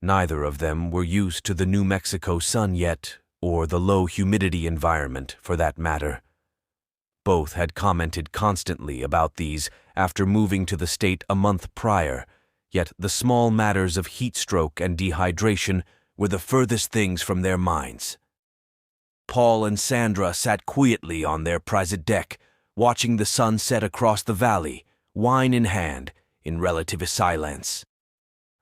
Neither of them were used to the New Mexico sun yet, or the low humidity environment, for that matter. Both had commented constantly about these after moving to the state a month prior, yet the small matters of heat stroke and dehydration were the furthest things from their minds. Paul and Sandra sat quietly on their private deck, watching the sun set across the valley, wine in hand, in relative silence.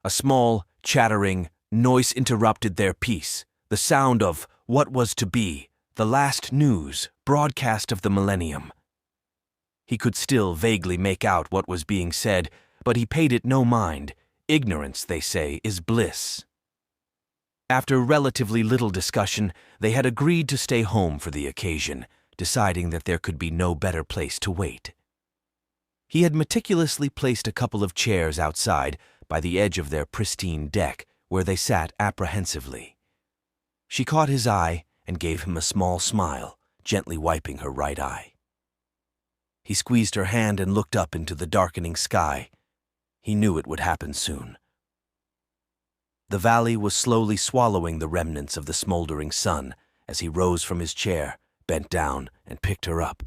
A small, chattering noise interrupted their peace, the sound of what was to be the last news broadcast of the millennium. He could still vaguely make out what was being said, but he paid it no mind. Ignorance, they say, is bliss. After relatively little discussion, they had agreed to stay home for the occasion, deciding that there could be no better place to wait. He had meticulously placed a couple of chairs outside by the edge of their pristine deck, where they sat apprehensively. She caught his eye and gave him a small smile, gently wiping her right eye. He squeezed her hand and looked up into the darkening sky. He knew it would happen soon. The valley was slowly swallowing the remnants of the smoldering sun as he rose from his chair, bent down, and picked her up.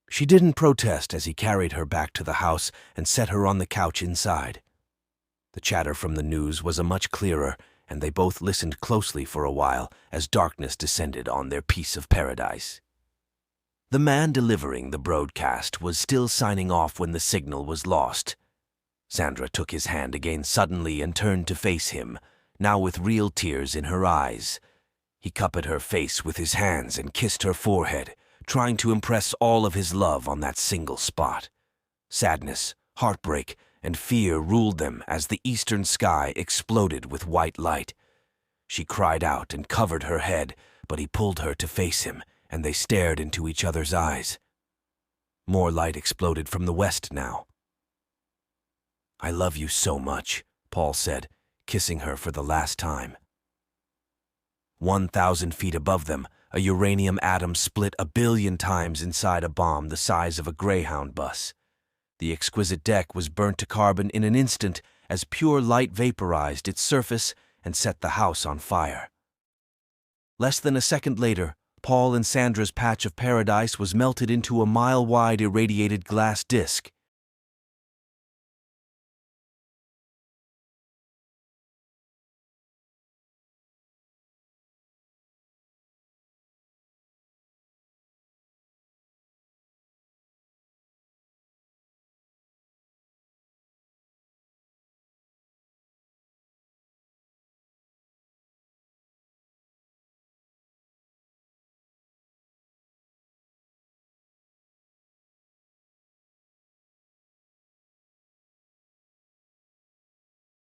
She didn't protest as he carried her back to the house and set her on the couch inside. The chatter from the news was a much clearer, and they both listened closely for a while as darkness descended on their piece of paradise. The man delivering the broadcast was still signing off when the signal was lost. Sandra took his hand again suddenly and turned to face him, now with real tears in her eyes. He cupped her face with his hands and kissed her forehead, trying to impress all of his love on that single spot. Sadness, heartbreak, and fear ruled them as the eastern sky exploded with white light. She cried out and covered her head, but he pulled her to face him, and they stared into each other's eyes. More light exploded from the west now. "I love you so much," Paul said, kissing her for the last time. 1,000 feet above them, a uranium atom split 1 billion times inside a bomb the size of a Greyhound bus. The exquisite deck was burnt to carbon in an instant as pure light vaporized its surface and set the house on fire. Less than a second later, Paul and Sandra's patch of paradise was melted into a mile-wide irradiated glass disk.